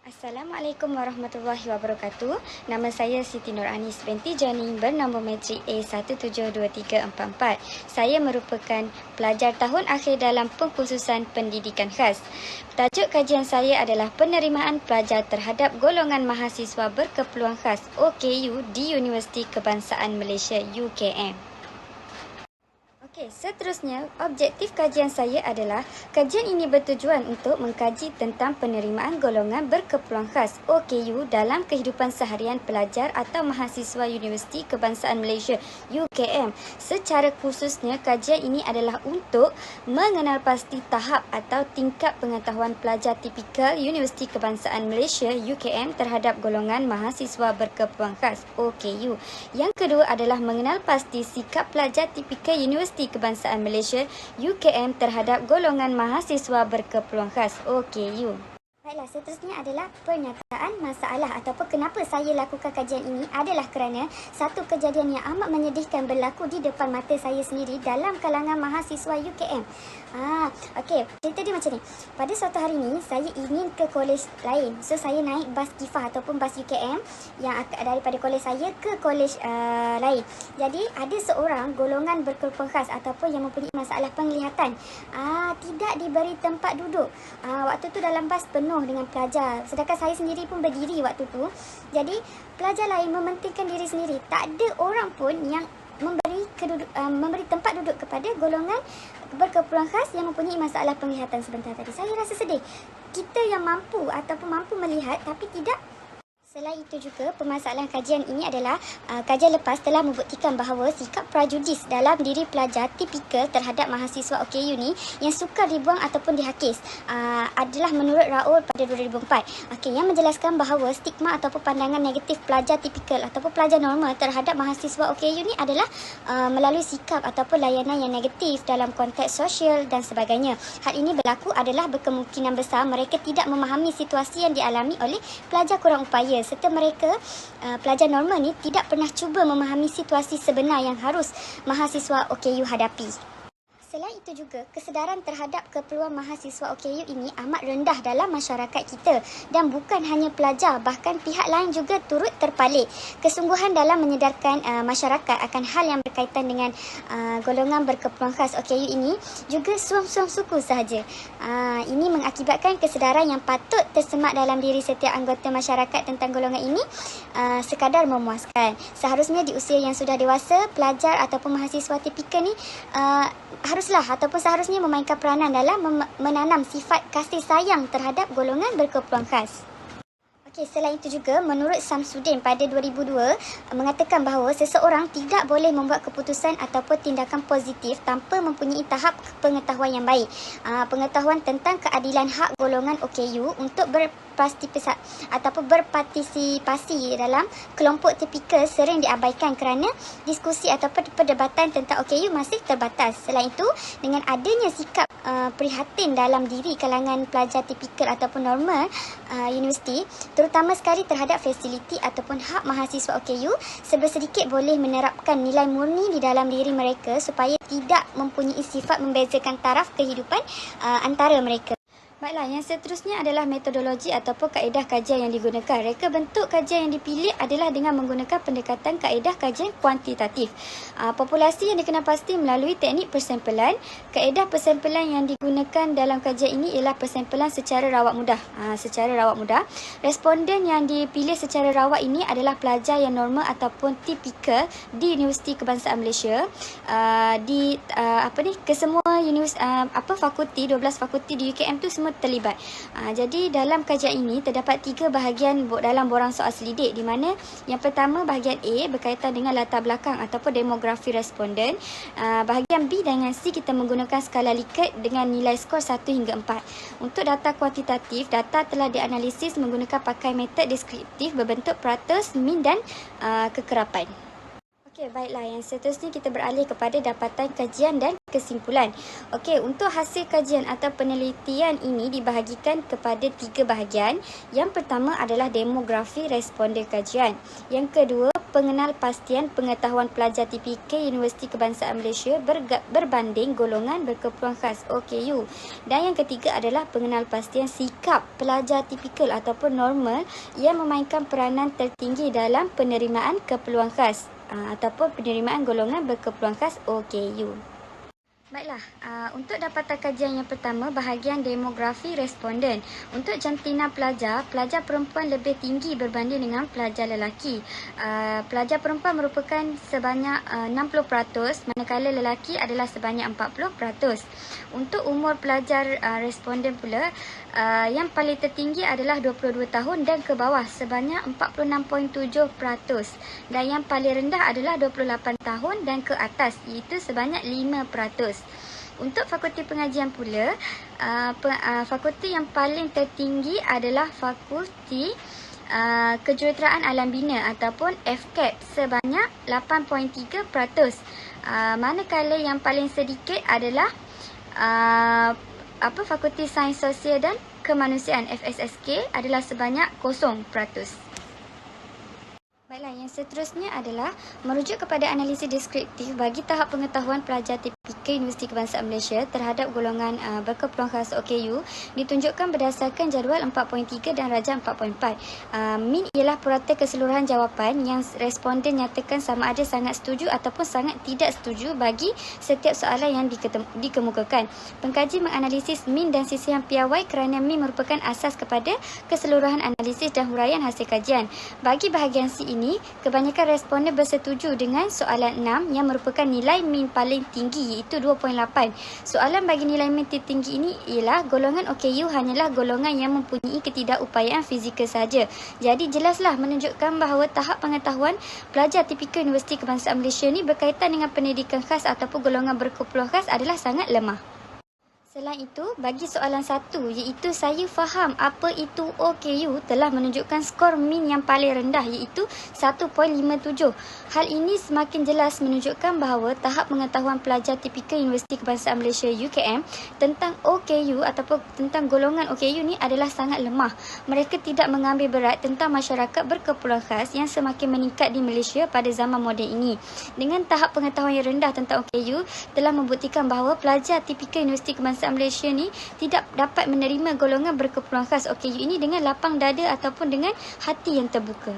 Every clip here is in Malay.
Assalamualaikum warahmatullahi wabarakatuh. Nama saya Siti Nur Anis binti Jani bernombor matrik A172344. Saya merupakan pelajar tahun akhir dalam pengkhususan pendidikan khas. Tajuk kajian saya adalah penerimaan pelajar terhadap golongan mahasiswa berkeperluan khas OKU di Universiti Kebangsaan Malaysia UKM. Okey, seterusnya, objektif kajian saya adalah kajian ini bertujuan untuk mengkaji tentang penerimaan golongan berkeperluan khas OKU dalam kehidupan seharian pelajar atau mahasiswa Universiti Kebangsaan Malaysia UKM. Secara khususnya, kajian ini adalah untuk mengenal pasti tahap atau tingkat pengetahuan pelajar tipikal Universiti Kebangsaan Malaysia UKM terhadap golongan mahasiswa berkeperluan khas OKU. Yang kedua adalah mengenal pasti sikap pelajar tipikal Universiti Kebangsaan Malaysia UKM terhadap golongan mahasiswa berkeperluan khas OKU. Baiklah, seterusnya adalah pernyataan masalah ataupun kenapa saya lakukan kajian ini adalah kerana satu kejadian yang amat menyedihkan berlaku di depan mata saya sendiri dalam kalangan mahasiswa UKM. Okey, cerita dia macam ni. Pada suatu hari ni, saya ingin ke kolej lain. So, saya naik bas Kifah ataupun bas UKM yang daripada kolej saya ke kolej lain. Jadi, ada seorang golongan berkeperluan khas ataupun yang mempunyai masalah penglihatan. Tidak diberi tempat duduk. Waktu tu dalam bas penuh dengan pelajar. Sedangkan saya sendiri pun berdiri waktu tu. Jadi, pelajar lain mementingkan diri sendiri. Tak ada orang pun yang memberi tempat duduk kepada golongan berkeperluan khas yang mempunyai masalah penglihatan sebentar tadi. Saya rasa sedih. Kita yang mampu ataupun mampu melihat tapi tidak. Selain itu juga, permasalahan kajian ini adalah kajian lepas telah membuktikan bahawa sikap prejudis dalam diri pelajar tipikal terhadap mahasiswa OKU ni yang sukar dibuang ataupun dihakis adalah menurut Raoul pada 2004. Yang menjelaskan bahawa stigma ataupun pandangan negatif pelajar tipikal ataupun pelajar normal terhadap mahasiswa OKU ni adalah melalui sikap ataupun layanan yang negatif dalam konteks sosial dan sebagainya. Hal ini berlaku adalah berkemungkinan besar mereka tidak memahami situasi yang dialami oleh pelajar kurang upaya serta mereka pelajar normal ni tidak pernah cuba memahami situasi sebenar yang harus mahasiswa OKU hadapi. Selain itu juga, kesedaran terhadap keperluan mahasiswa OKU ini amat rendah dalam masyarakat kita dan bukan hanya pelajar, bahkan pihak lain juga turut terpalit. Kesungguhan dalam menyedarkan masyarakat akan hal yang berkaitan dengan golongan berkeperluan khas OKU ini juga suam-suam suku sahaja. Ini mengakibatkan kesedaran yang patut tersemak dalam diri setiap anggota masyarakat tentang golongan ini sekadar memuaskan. Seharusnya di usia yang sudah dewasa, pelajar ataupun mahasiswa tipikal ni seharusnya memainkan peranan dalam menanam sifat kasih sayang terhadap golongan berkeperluan khas. Selain itu juga, menurut Samsudin pada 2002 mengatakan bahawa seseorang tidak boleh membuat keputusan ataupun tindakan positif tanpa mempunyai tahap pengetahuan yang baik. Pengetahuan tentang keadilan hak golongan OKU untuk berpartisipasi dalam kelompok tipikal sering diabaikan kerana diskusi ataupun perdebatan tentang OKU masih terbatas. Selain itu, dengan adanya sikap prihatin dalam diri kalangan pelajar tipikal ataupun normal universiti, terutama sekali terhadap fasiliti ataupun hak mahasiswa OKU, sebersedikit boleh menerapkan nilai murni di dalam diri mereka supaya tidak mempunyai sifat membezakan taraf kehidupan antara mereka. Baiklah, yang seterusnya adalah metodologi ataupun kaedah kajian yang digunakan. Reka bentuk kajian yang dipilih adalah dengan menggunakan pendekatan kaedah kajian kuantitatif. Populasi yang dikenal pasti melalui teknik persempelan. Kaedah persempelan yang digunakan dalam kajian ini ialah persempelan secara rawat mudah. Responden yang dipilih secara rawat ini adalah pelajar yang normal ataupun tipikal di Universiti Kebangsaan Malaysia. Kesemua fakulti, 12 fakulti di UKM tu semua terlibat. Jadi dalam kajian ini terdapat 3 bahagian dalam borang soal selidik, di mana yang pertama bahagian A berkaitan dengan latar belakang ataupun demografi responden. Bahagian B dan C kita menggunakan skala Likert dengan nilai skor 1 hingga 4. Untuk data kuantitatif, data telah dianalisis menggunakan pakai metod deskriptif berbentuk peratus, min dan kekerapan. Baiklah, yang seterusnya kita beralih kepada dapatan kajian dan kesimpulan. Okey, untuk hasil kajian atau penelitian ini dibahagikan kepada 3 bahagian. Yang pertama adalah demografi responden kajian. Yang kedua, pengenalpastian pengetahuan pelajar tipikal Universiti Kebangsaan Malaysia berbanding golongan berkeperluan khas OKU. Dan yang ketiga adalah pengenalpastian sikap pelajar tipikal ataupun normal yang memainkan peranan tertinggi dalam penerimaan keperluan khas ataupun penerimaan golongan berkeperluan khas OKU. Baiklah, untuk dapatan kajian yang pertama, bahagian demografi responden. Untuk jantina pelajar, pelajar perempuan lebih tinggi berbanding dengan pelajar lelaki. Pelajar perempuan merupakan sebanyak 60%, manakala lelaki adalah sebanyak 40%. Untuk umur pelajar responden pula, yang paling tertinggi adalah 22 tahun dan ke bawah sebanyak 46.7%. Dan yang paling rendah adalah 28 tahun dan ke atas, iaitu sebanyak 5%. Untuk fakulti pengajian pula, fakulti yang paling tertinggi adalah fakulti kejuruteraan alam bina ataupun FKAP sebanyak 8.3%. Manakala yang paling sedikit adalah fakulti sains sosial dan kemanusiaan FSSK adalah sebanyak 0%. Baiklah, yang seterusnya adalah merujuk kepada analisis deskriptif bagi tahap pengetahuan pelajar tipikal Universiti Kebangsaan Malaysia terhadap golongan berkeperluan khas OKU ditunjukkan berdasarkan jadual 4.3 dan rajah 4.4. Min ialah purata keseluruhan jawapan yang responden nyatakan sama ada sangat setuju ataupun sangat tidak setuju bagi setiap soalan yang dikemukakan. Pengkaji menganalisis min dan sisihan piawai kerana min merupakan asas kepada keseluruhan analisis dan huraian hasil kajian. Bagi bahagian C ini, kebanyakan responden bersetuju dengan soalan 6 yang merupakan nilai min paling tinggi iaitu 2.8. Soalan bagi nilai min tertinggi ini ialah golongan OKU hanyalah golongan yang mempunyai ketidakupayaan fizikal saja. Jadi jelaslah menunjukkan bahawa tahap pengetahuan pelajar tipikal Universiti Kebangsaan Malaysia ni berkaitan dengan pendidikan khas ataupun golongan berkeperluan khas adalah sangat lemah. Selain itu, bagi soalan 1 iaitu saya faham apa itu OKU telah menunjukkan skor min yang paling rendah iaitu 1.57. Hal ini semakin jelas menunjukkan bahawa tahap pengetahuan pelajar tipikal Universiti Kebangsaan Malaysia UKM tentang OKU ataupun tentang golongan OKU ni adalah sangat lemah. Mereka tidak mengambil berat tentang masyarakat berkeperluan khas yang semakin meningkat di Malaysia pada zaman moden ini. Dengan tahap pengetahuan yang rendah tentang OKU telah membuktikan bahawa pelajar tipikal Universiti Kebangsaan Malaysia ni tidak dapat menerima golongan berkeperluan khas OKU ini dengan lapang dada ataupun dengan hati yang terbuka.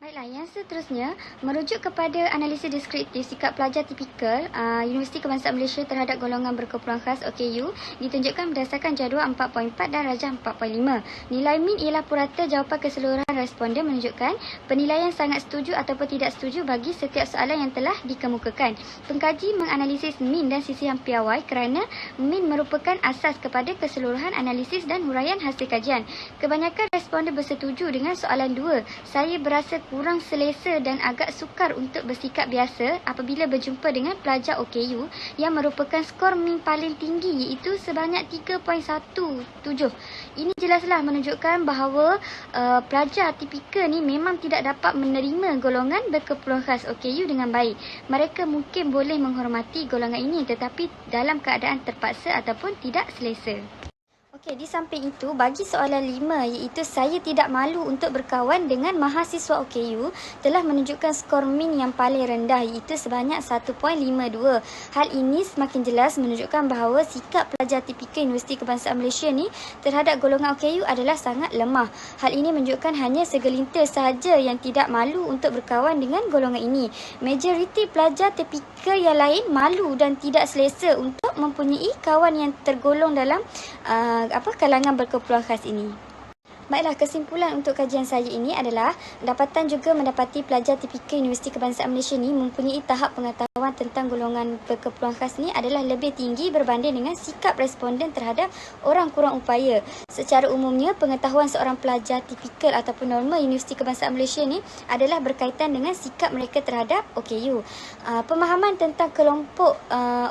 Baiklah, yang seterusnya merujuk kepada analisis deskriptif sikap pelajar tipikal Universiti Kebangsaan Malaysia terhadap golongan berkeperluan khas OKU ditunjukkan berdasarkan jadual 4.4 dan rajah 4.5. Nilai min ialah purata jawapan keseluruhan responden menunjukkan penilaian sangat setuju ataupun tidak setuju bagi setiap soalan yang telah dikemukakan. Pengkaji menganalisis min dan sisihan piawai kerana min merupakan asas kepada keseluruhan analisis dan huraian hasil kajian. Kebanyakan responden bersetuju dengan soalan 2. Saya berasa kurang selesa dan agak sukar untuk bersikap biasa apabila berjumpa dengan pelajar OKU yang merupakan skor min paling tinggi iaitu sebanyak 3.17. Ini jelaslah menunjukkan bahawa pelajar tipikal ni memang tidak dapat menerima golongan berkeperluan khas OKU dengan baik. Mereka mungkin boleh menghormati golongan ini tetapi dalam keadaan terpaksa ataupun tidak selesa. Okey, di samping itu, bagi soalan 5 iaitu saya tidak malu untuk berkawan dengan mahasiswa OKU telah menunjukkan skor min yang paling rendah iaitu sebanyak 1.52. Hal ini semakin jelas menunjukkan bahawa sikap pelajar tipikal Universiti Kebangsaan Malaysia ni terhadap golongan OKU adalah sangat lemah. Hal ini menunjukkan hanya segelintir sahaja yang tidak malu untuk berkawan dengan golongan ini. Majoriti pelajar tipikal yang lain malu dan tidak selesa untuk mempunyai kawan yang tergolong dalam kalangan berkeperluan khas ini. Baiklah, kesimpulan untuk kajian saya ini adalah dapatan juga mendapati pelajar tipikal Universiti Kebangsaan Malaysia ni mempunyai tahap pengetahuan tentang golongan berkeperluan khas ni adalah lebih tinggi berbanding dengan sikap responden terhadap orang kurang upaya. Secara umumnya, pengetahuan seorang pelajar tipikal ataupun normal Universiti Kebangsaan Malaysia ni adalah berkaitan dengan sikap mereka terhadap OKU. Pemahaman tentang kelompok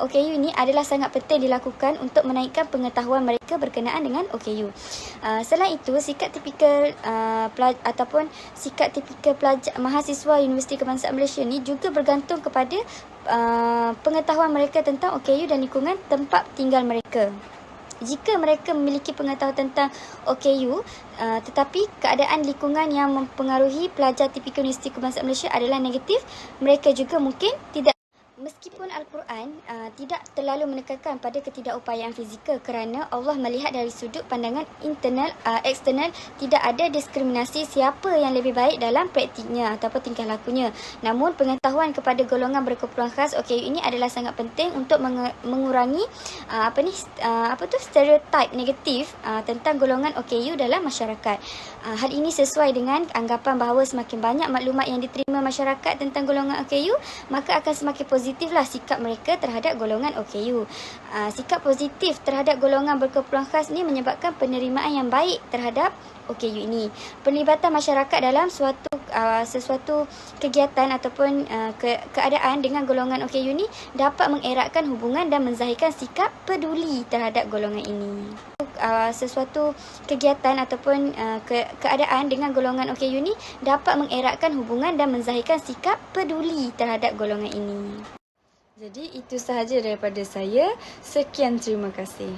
OKU ini adalah sangat penting dilakukan untuk menaikkan pengetahuan mereka berkenaan dengan OKU. Selain itu, sikap tipikal ataupun sikap tipikal pelajar mahasiswa Universiti Kebangsaan Malaysia ni juga bergantung kepada pengetahuan mereka tentang OKU dan lingkungan tempat tinggal mereka. Jika mereka memiliki pengetahuan tentang OKU, tetapi keadaan lingkungan yang mempengaruhi pelajar tipikal Universiti Kebangsaan Malaysia adalah negatif, mereka juga mungkin tidak. Meskipun Al-Quran tidak terlalu menekankan pada ketidakupayaan fizikal kerana Allah melihat dari sudut pandangan eksternal, tidak ada diskriminasi siapa yang lebih baik dalam praktiknya ataupun tingkah lakunya. Namun pengetahuan kepada golongan berkeperluan khas OKU ini adalah sangat penting untuk mengurangi stereotip negatif tentang golongan OKU dalam masyarakat. Hal ini sesuai dengan anggapan bahawa semakin banyak maklumat yang diterima masyarakat tentang golongan OKU, maka akan semakin positiflah sikap mereka terhadap golongan OKU. Sikap positif terhadap golongan berkeperluan khas ini menyebabkan penerimaan yang baik terhadap OKU ini. Penlibatan masyarakat dalam sesuatu kegiatan ataupun keadaan dengan golongan OKU ini dapat mengeratkan hubungan dan menzahirkan sikap peduli terhadap golongan ini. Sesuatu kegiatan ataupun keadaan dengan golongan OKU ini dapat mengeratkan hubungan dan menzahirkan sikap peduli terhadap golongan ini. Jadi itu sahaja daripada saya. Sekian, terima kasih.